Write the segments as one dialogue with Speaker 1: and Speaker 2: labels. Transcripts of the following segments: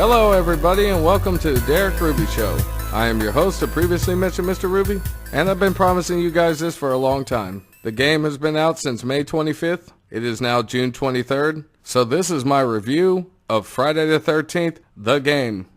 Speaker 1: Hello everybody and welcome to the Derek Ruby Show. I am your host, the previously mentioned Mr. Ruby, and I've been promising you guys this for a long time. The game has been out since May 25th. It is now June 23rd. So this is my review of Friday the 13th, the game.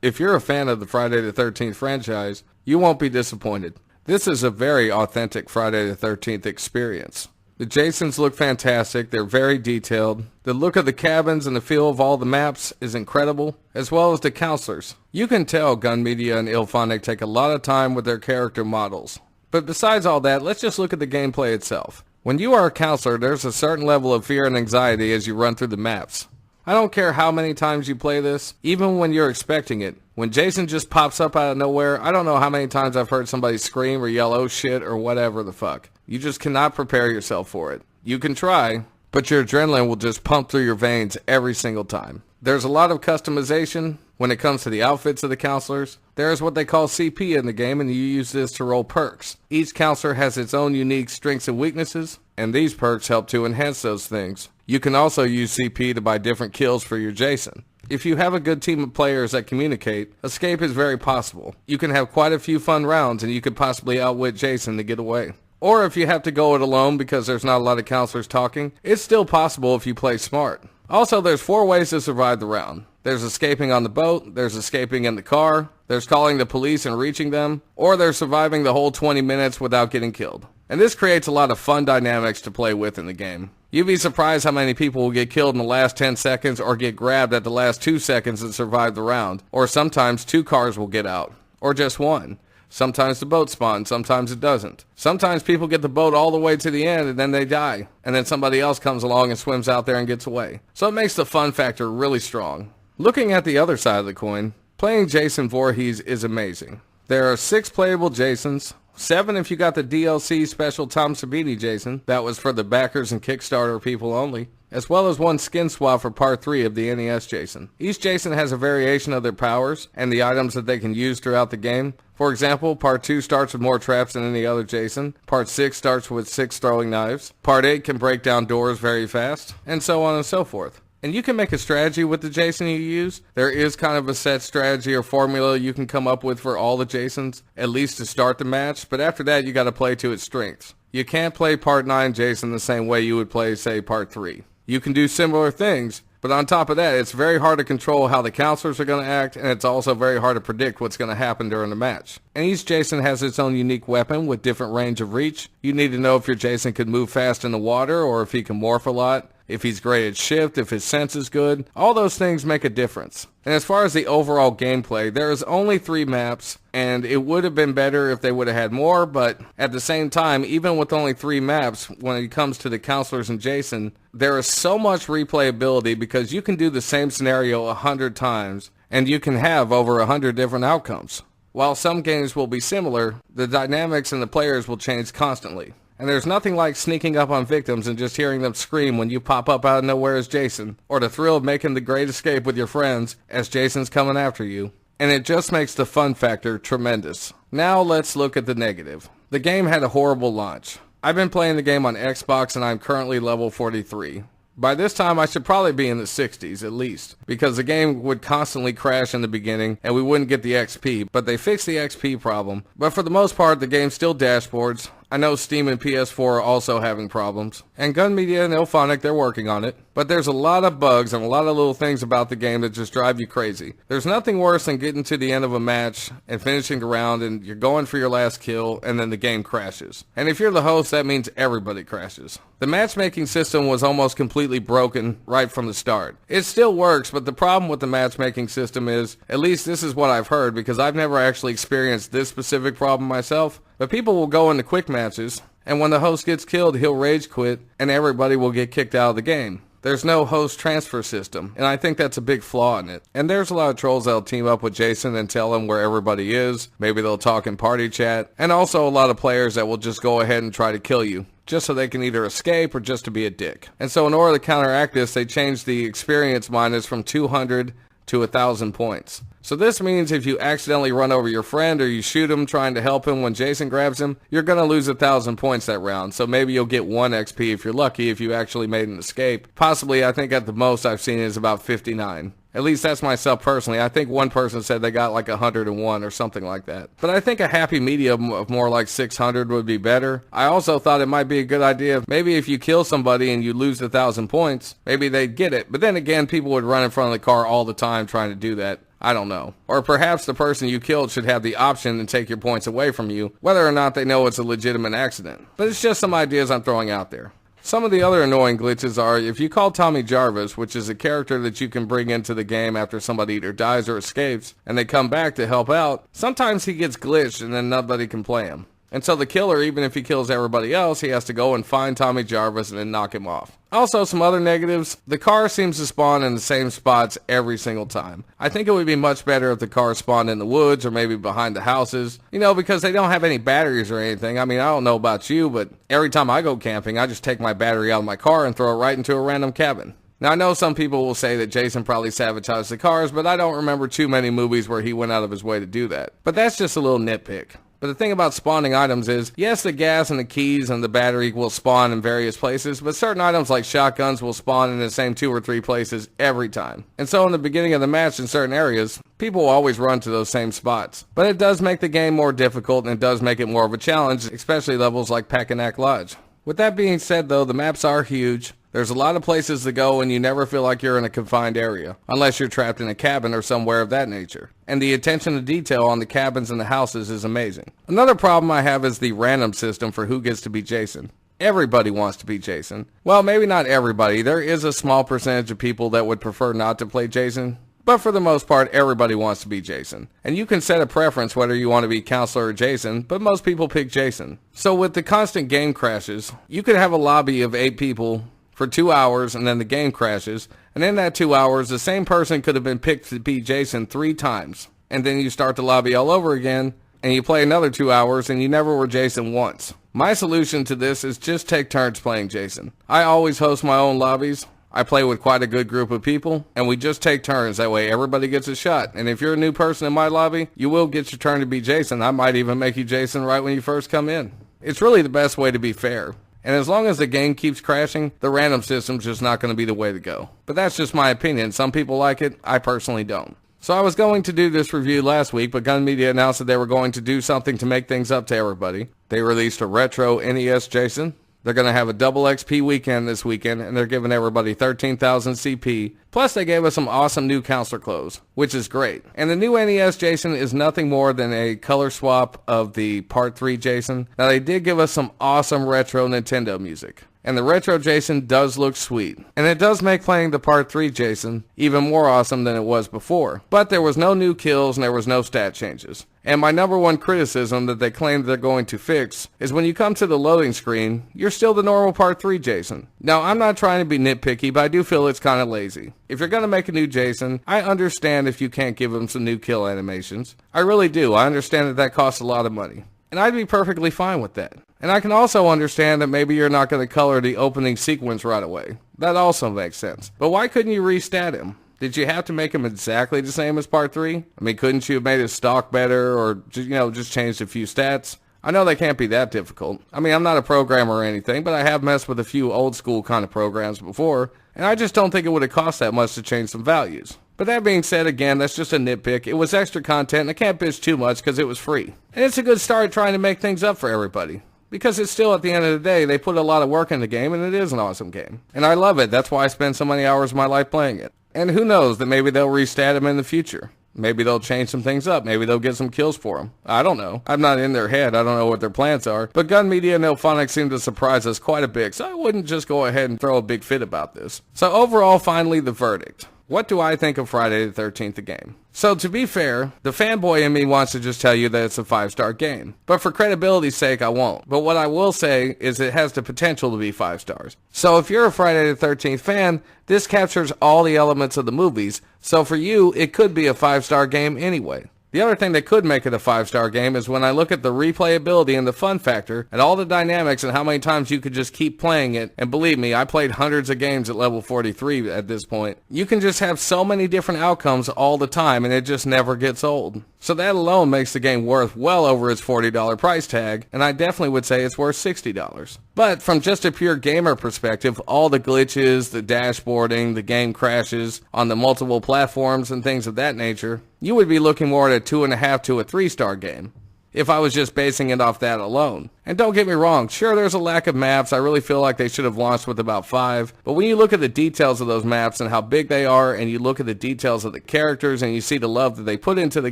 Speaker 1: If you're a fan of the Friday the 13th franchise, you won't be disappointed. This is a very authentic Friday the 13th experience. The Jasons look fantastic, they're very detailed. The look of the cabins and the feel of all the maps is incredible, as well as the counselors. You can tell Gun Media and IllFonic take a lot of time with their character models. But besides all that, let's just look at the gameplay itself. When you are a counselor, there's a certain level of fear and anxiety as you run through the maps. I don't care how many times you play this, even when you're expecting it. When Jason just pops up out of nowhere, I don't know how many times I've heard somebody scream or yell, "Oh shit," or whatever the fuck. You just cannot prepare yourself for it. You can try, but your adrenaline will just pump through your veins every single time. There's a lot of customization when it comes to the outfits of the counselors. There is what they call CP in the game, and you use this to roll perks. Each counselor has its own unique strengths and weaknesses, and these perks help to enhance those things. You can also use CP to buy different kills for your Jason. If you have a good team of players that communicate, escape is very possible. You can have quite a few fun rounds and you could possibly outwit Jason to get away. Or if you have to go it alone because there's not a lot of counselors talking, it's still possible if you play smart. Also, there's 4 ways to survive the round. There's escaping on the boat, there's escaping in the car, there's calling the police and reaching them, or there's surviving the whole 20 minutes without getting killed. And this creates a lot of fun dynamics to play with in the game. You'd be surprised how many people will get killed in the last 10 seconds or get grabbed at the last 2 seconds and survive the round. Or sometimes 2 cars will get out. Or just 1. Sometimes the boat spawns, sometimes it doesn't. Sometimes people get the boat all the way to the end and then they die. And then somebody else comes along and swims out there and gets away. So it makes the fun factor really strong. Looking at the other side of the coin, playing Jason Voorhees is amazing. There are 6 playable Jasons. 7 if you got the DLC special Tom Savini Jason, that was for the backers and Kickstarter people only, as well as 1 skin swap for part 3 of the NES Jason. Each Jason has a variation of their powers and the items that they can use throughout the game. For example, part 2 starts with more traps than any other Jason, part 6 starts with 6 throwing knives, part 8 can break down doors very fast, and so on and so forth. And you can make a strategy with the Jason you use. There is kind of a set strategy or formula you can come up with for all the Jasons, at least to start the match, but after that you gotta play to its strengths. You can't play part 9 Jason the same way you would play, say, part 3. You can do similar things, but on top of that, it's very hard to control how the counselors are going to act, and it's also very hard to predict what's going to happen during the match. And each Jason has its own unique weapon with different range of reach. You need to know if your Jason can move fast in the water, or if he can morph a lot, if he's great at shift, if his sense is good. All those things make a difference. And as far as the overall gameplay, there is only 3 maps, and it would have been better if they would have had more, but at the same time, even with only 3 maps, when it comes to the counselors and Jason, there is so much replayability because you can do the same scenario 100 times, and you can have over 100 different outcomes. While some games will be similar, the dynamics and the players will change constantly. And there's nothing like sneaking up on victims and just hearing them scream when you pop up out of nowhere as Jason, or the thrill of making the great escape with your friends as Jason's coming after you. And it just makes the fun factor tremendous. Now let's look at the negative. The game had a horrible launch. I've been playing the game on Xbox and I'm currently level 43. By this time I should probably be in the 60s at least, because the game would constantly crash in the beginning and we wouldn't get the XP, but they fixed the XP problem. But for the most part the game still dashboards. I know Steam and PS4 are also having problems, and Gun Media and IllFonic, they're working on it. But there's a lot of bugs and a lot of little things about the game that just drive you crazy. There's nothing worse than getting to the end of a match and finishing the round and you're going for your last kill and then the game crashes. And if you're the host, that means everybody crashes. The matchmaking system was almost completely broken right from the start. It still works, but the problem with the matchmaking system is, at least this is what I've heard because I've never actually experienced this specific problem myself, but people will go into quick matches, and when the host gets killed, he'll rage quit, and everybody will get kicked out of the game. There's no host transfer system, and I think that's a big flaw in it. And there's a lot of trolls that'll team up with Jason and tell him where everybody is. Maybe they'll talk in party chat, and also a lot of players that will just go ahead and try to kill you, just so they can either escape or just to be a dick. And so in order to counteract this, they changed the experience minus from 200 to 1,000 points. So this means if you accidentally run over your friend or you shoot him trying to help him when Jason grabs him, you're going to lose 1,000 points that round. So maybe you'll get 1 XP if you're lucky if you actually made an escape. Possibly, I think at the most I've seen is about 59. At least that's myself personally. I think one person said they got like 101 or something like that. But I think a happy medium of more like 600 would be better. I also thought it might be a good idea. Maybe if you kill somebody and you lose 1,000 points, maybe they'd get it. But then again, people would run in front of the car all the time trying to do that. I don't know. Or perhaps the person you killed should have the option to take your points away from you, whether or not they know it's a legitimate accident. But it's just some ideas I'm throwing out there. Some of the other annoying glitches are if you call Tommy Jarvis, which is a character that you can bring into the game after somebody either dies or escapes, and they come back to help out, sometimes he gets glitched and then nobody can play him. And so the killer, even if he kills everybody else, he has to go and find Tommy Jarvis and then knock him off. Also, some other negatives. The car seems to spawn in the same spots every single time. I think it would be much better if the car spawned in the woods or maybe behind the houses, because they don't have any batteries or anything. I mean, I don't know about you, but every time I go camping, I just take my battery out of my car and throw it right into a random cabin. Now, I know some people will say that Jason probably sabotaged the cars, but I don't remember too many movies where he went out of his way to do that. But that's just a little nitpick. But the thing about spawning items is, yes, the gas and the keys and the battery will spawn in various places, but certain items like shotguns will spawn in the same 2 or 3 places every time. And so in the beginning of the match in certain areas, people will always run to those same spots. But it does make the game more difficult and it does make it more of a challenge, especially levels like Packanack Lodge. With that being said though, the maps are huge. There's a lot of places to go and you never feel like you're in a confined area, unless you're trapped in a cabin or somewhere of that nature. And the attention to detail on the cabins and the houses is amazing. Another problem I have is the random system for who gets to be Jason. Everybody wants to be Jason. Well, maybe not everybody. There is a small percentage of people that would prefer not to play Jason. But for the most part, everybody wants to be Jason. And you can set a preference whether you want to be Counselor or Jason, but most people pick Jason. So with the constant game crashes, you could have a lobby of 8 people for 2 hours and then the game crashes, and in that 2 hours the same person could have been picked to be Jason 3 times, and then you start the lobby all over again and you play another 2 hours and you never were Jason once. My solution to this is just take turns playing Jason. I always host my own lobbies. I play with quite a good group of people and we just take turns. That way everybody gets a shot, and if you're a new person in my lobby, you will get your turn to be Jason. I might even make you Jason right when you first come in. It's really the best way to be fair. And as long as the game keeps crashing, the random system's just not going to be the way to go. But that's just my opinion. Some people like it. I personally don't. So I was going to do this review last week, but Gun Media announced that they were going to do something to make things up to everybody. They released a retro NES Jason. They're going to have a double XP weekend this weekend, and they're giving everybody 13,000 CP. Plus, they gave us some awesome new counselor clothes, which is great. And the new NES Jason is nothing more than a color swap of the Part 3 Jason. Now, they did give us some awesome retro Nintendo music. And the retro Jason does look sweet. And it does make playing the Part 3 Jason even more awesome than it was before. But there was no new kills and there was no stat changes. And my number one criticism that they claim they're going to fix is when you come to the loading screen, you're still the normal Part 3 Jason. Now, I'm not trying to be nitpicky, but I do feel it's kind of lazy. If you're going to make a new Jason, I understand if you can't give him some new kill animations. I really do. I understand that costs a lot of money. And I'd be perfectly fine with that. And I can also understand that maybe you're not going to color the opening sequence right away. That also makes sense. But why couldn't you restat him? Did you have to make him exactly the same as Part 3? I mean, couldn't you have made his stock better or, just changed a few stats? I know they can't be that difficult. I mean, I'm not a programmer or anything, but I have messed with a few old school kind of programs before, and I just don't think it would have cost that much to change some values. But that being said, again, that's just a nitpick. It was extra content, and I can't bitch too much because it was free. And it's a good start trying to make things up for everybody. Because it's still, at the end of the day, they put a lot of work in the game, and it is an awesome game. And I love it. That's why I spend so many hours of my life playing it. And who knows that maybe they'll restat him in the future. Maybe they'll change some things up. Maybe they'll get some kills for him. I don't know. I'm not in their head. I don't know what their plans are. But Gun Media and Ilphonics seem to surprise us quite a bit, so I wouldn't just go ahead and throw a big fit about this. So overall, finally, the verdict. What do I think of Friday the 13th, the game? So to be fair, the fanboy in me wants to just tell you that it's a 5-star game. But for credibility's sake, I won't. But what I will say is it has the potential to be 5 stars. So if you're a Friday the 13th fan, this captures all the elements of the movies. So for you, it could be a 5-star game anyway. The other thing that could make it a 5-star game is when I look at the replayability and the fun factor and all the dynamics and how many times you could just keep playing it. And believe me, I played hundreds of games at level 43 at this point. You can just have so many different outcomes all the time and it just never gets old. So that alone makes the game worth well over its $40 price tag, and I definitely would say it's worth $60. But from just a pure gamer perspective, all the glitches, the dashboarding, the game crashes on the multiple platforms and things of that nature, you would be looking more at a 2.5 to a 3-star game, if I was just basing it off that alone. And don't get me wrong, sure there's a lack of maps, I really feel like they should have launched with about 5, but when you look at the details of those maps and how big they are, and you look at the details of the characters and you see the love that they put into the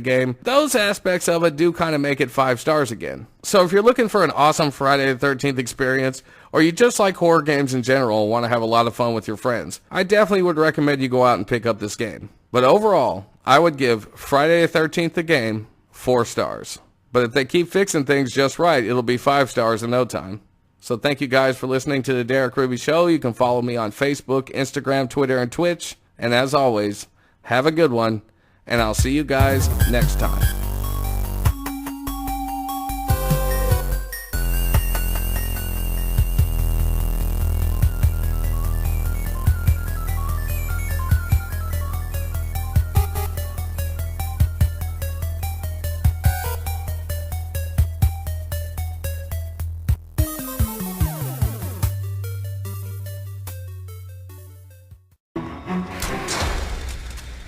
Speaker 1: game, those aspects of it do kind of make it 5 stars again. So if you're looking for an awesome Friday the 13th experience, or you just like horror games in general and want to have a lot of fun with your friends, I definitely would recommend you go out and pick up this game. But overall, I would give Friday the 13th the game 4 stars. But if they keep fixing things just right, it'll be 5 stars in no time. So thank you guys for listening to the Derek Ruby Show. You can follow me on Facebook, Instagram, Twitter, and Twitch. And as always, have a good one, and I'll see you guys next time.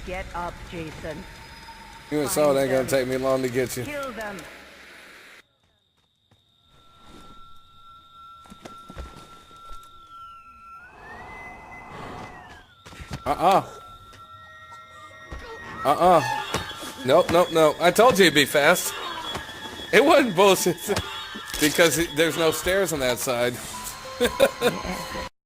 Speaker 2: Get up, Jason.
Speaker 1: You and so it ain't gonna take me long to get you.
Speaker 2: Kill them.
Speaker 1: Nope. I told you it'd be fast. It wasn't bullshit. Because there's no stairs on that side.